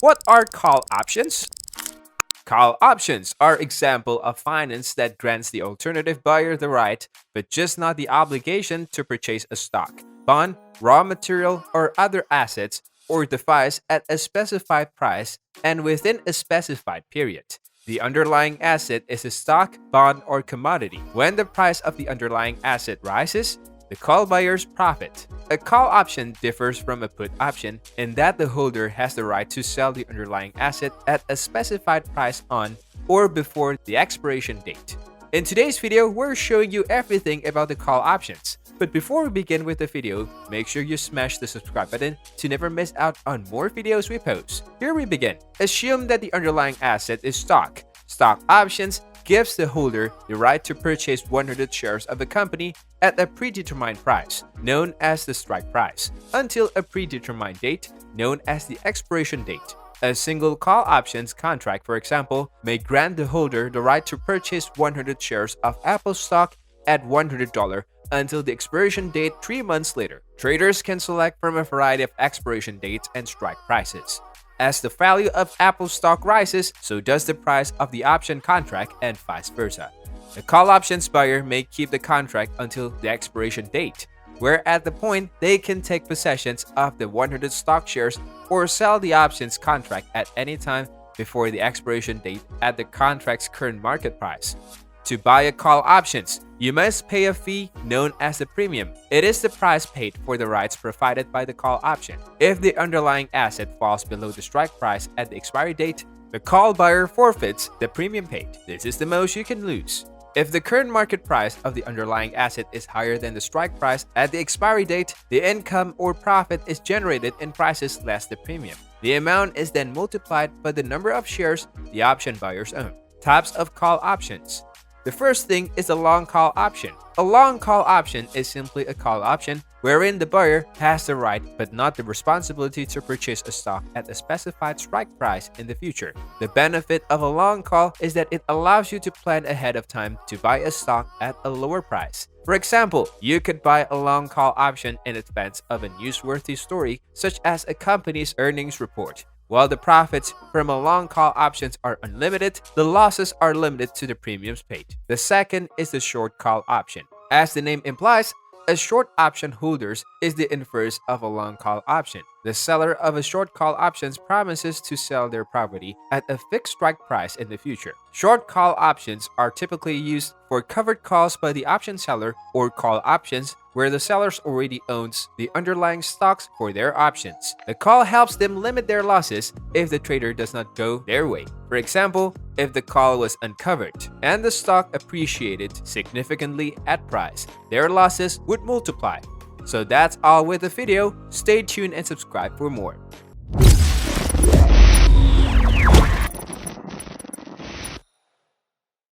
What are call options? Call options are example of finance that grants the alternative buyer the right, but just not the obligation to purchase a stock, bond, raw material, or other assets or device at a specified price and within a specified period. The underlying asset is a stock, bond, or commodity. When the price of the underlying asset rises, the call buyers profit. A call option differs from a put option in that the holder has the right to sell the underlying asset at a specified price on or before the expiration date. In today's video, we're showing you everything about the call options. But before we begin with the video, make sure you smash the subscribe button to never miss out on more videos we post. Here we begin. Assume that the underlying asset is stock. Stock options gives the holder the right to purchase 100 shares of a company at a predetermined price, known as the strike price, until a predetermined date, known as the expiration date. A single call options contract, for example, may grant the holder the right to purchase 100 shares of Apple stock at $100 until the expiration date 3 months later. Traders can select from a variety of expiration dates and strike prices. As the value of Apple stock rises, so does the price of the option contract and vice versa. The call options buyer may keep the contract until the expiration date, where at the point they can take possession of the 100 stock shares or sell the options contract at any time before the expiration date at the contract's current market price. To buy a call options, you must pay a fee known as the premium. It is the price paid for the rights provided by the call option. If the underlying asset falls below the strike price at the expiry date, the call buyer forfeits the premium paid. This is the most you can lose. If the current market price of the underlying asset is higher than the strike price at the expiry date, the income or profit is generated in prices less the premium. The amount is then multiplied by the number of shares the option buyers own. Types of call options. The first thing is a long call option. A long call option is simply a call option wherein the buyer has the right but not the responsibility to purchase a stock at a specified strike price in the future. The benefit of a long call is that it allows you to plan ahead of time to buy a stock at a lower price. For example, you could buy a long call option in advance of a newsworthy story such as a company's earnings report. While the profits from a long call options are unlimited, the losses are limited to the premiums paid. The second is the short call option. As the name implies, a short option holders is the inverse of a long call option. The seller of a short call options promises to sell their property at a fixed strike price in the future. Short call options are typically used for covered calls by the option seller or call options where the seller already owns the underlying stocks for their options. The call helps them limit their losses if the trader does not go their way. For example, if the call was uncovered and the stock appreciated significantly at price, their losses would multiply. So that's all with the video. Stay tuned and subscribe for more.